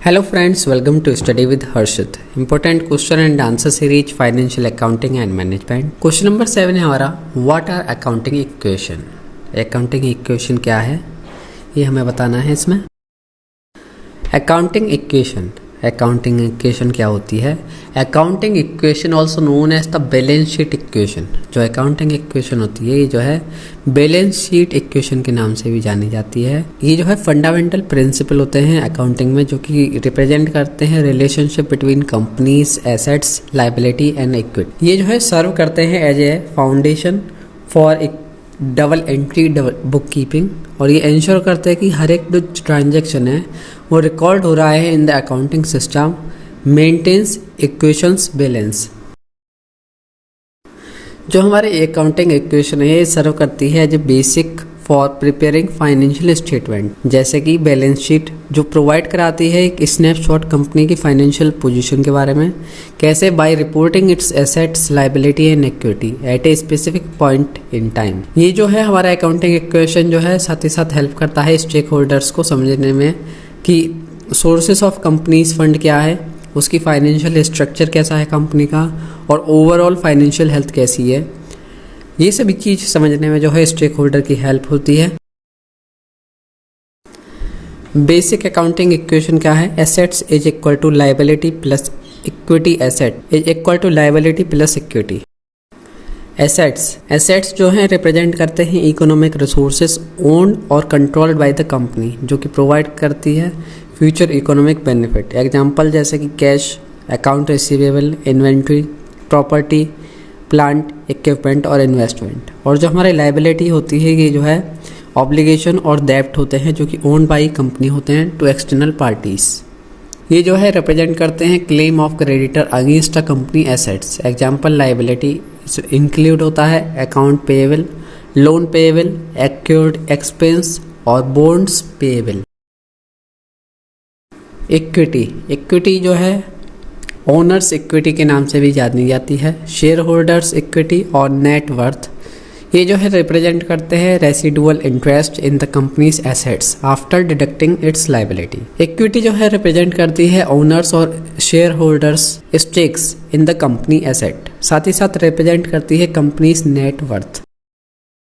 Hello friends, welcome to Study with Harshit. Important question and answer series Financial Accounting and Management. Question number 7 है हमारा, What are accounting equation? Accounting equation क्या है ये हमें बताना है इसमें. Accounting equation क्या होती है? Accounting equation also known as the balance sheet equation. जो accounting equation होती है ये जो है balance sheet equation के नाम से भी जानी जाती है. ये जो है फंडामेंटल प्रिंसिपल होते हैं अकाउंटिंग में जो कि रिप्रेजेंट करते हैं relationship between companies, assets, liability and equity. ये जो है सर्व करते हैं as a foundation for double entry book keeping और ये इंश्योर करते हैं कि हर एक जो ट्रांजैक्शन है वो रिकॉर्ड हो रहा है in the accounting system, maintains equations balance. जो हमारे अकाउंटिंग इक्वेशन है ये सर्व करती है as a basic for preparing financial statement, जैसे कि बैलेंस शीट जो प्रोवाइड कराती है एक स्नैपशॉट कंपनी की फाइनेंशियल पोजीशन के बारे में, कैसे by reporting its assets, liability and equity at a specific point in time. ये जो है हमारा अकाउंटिंग इक्वेशन जो है साथ ही साथ हेल्प करता है स्टेक होल्डर्स को समझने में कि सोर्सेस ऑफ कंपनीज फंड क्या है, उसकी फाइनेंशियल स्ट्रक्चर कैसा है कंपनी का और ओवरऑल फाइनेंशियल हेल्थ कैसी है. ये सभी चीज समझने में जो है स्टेक होल्डर की हेल्प होती है. बेसिक अकाउंटिंग इक्वेशन क्या है? Assets is equal to liability plus equity, asset is equal to liability plus equity. Assets जो हैं रिप्रेजेंट करते हैं इकोनॉमिक रिसोर्सेज ओन्ड और कंट्रोल्ड बाय द कंपनी जो कि प्रोवाइड करती है फ्यूचर इकोनॉमिक बेनिफिट. एग्जांपल जैसे कि cash, account receivable, inventory, property, plant, equipment और इन्वेस्टमेंट. और जो हमारी लाइबिलिटी होती है ये जो है ऑब्लिगेशन और डेब्ट होते हैं जो कि ओन बाई कंपनी होते हैं टू एक्सटर्नल पार्टीज. ये जो है रिप्रेजेंट करते हैं claim of creditor against a company assets. Example liability include होता है account payable, loan payable, accrued expense और बॉन्ड्स पेएबल. इक्विटी जो है ओनर्स इक्विटी के नाम से भी जानी जाती है, शेयर होल्डर्स इक्विटी और नेट वर्थ. ये जो है रिप्रेजेंट करते हैं residual interest in the companies assets after deducting it's liability. Equity जो है रिप्रेजेंट करती है ओनर्स और share holders stakes in the company asset, साथ ही साथ रिप्रेजेंट करती है companies net worth.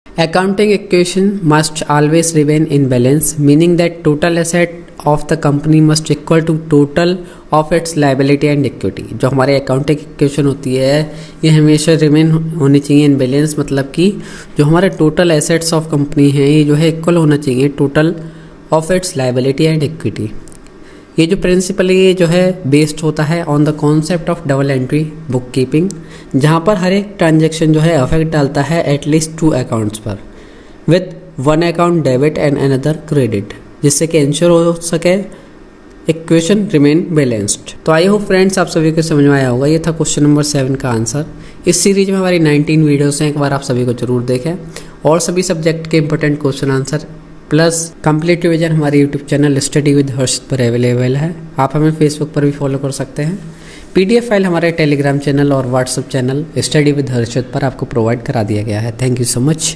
Accounting equation must always remain in balance, meaning that total asset of the company must equal to total of its liability and equity. जो हमारे accounting equation होती है ये हमेशा remain होनी चाहिए in balance, मतलब कि जो हमारे total assets of company हैं ये जो है equal होना चाहिए total of its liability and equity. ये जो प्रिंसिपल ये जो है बेस्ड होता है on the concept of double entry book keeping, जहाँ पर हर एक ट्रांजेक्शन जो है अफेक्ट डालता है एटलीस्ट 2 अकाउंट्स पर with 1 account debit and another credit, जिससे कि इंश्योर हो सके इक्वेशन रिमेन बैलेंस्ड. तो आई होप फ्रेंड्स आप सभी को समझ में आया होगा. ये था क्वेश्चन नंबर 7 का आंसर. इस सीरीज में हमारी 19 वीडियोस हैं, एक बार आप सभी को जरूर देखें. और सभी सब्जेक्ट के important question answer plus complete revision हमारे यूट्यूब चैनल स्टडी विद हर्षित पर अवेलेबल है. आप हमें फेसबुक पर भी फॉलो कर सकते हैं. पीडीएफ फाइल हमारे टेलीग्राम चैनल और व्हाट्सएप चैनल स्टडी विद हर्षित पर आपको प्रोवाइड करा दिया गया है. Thank you so much.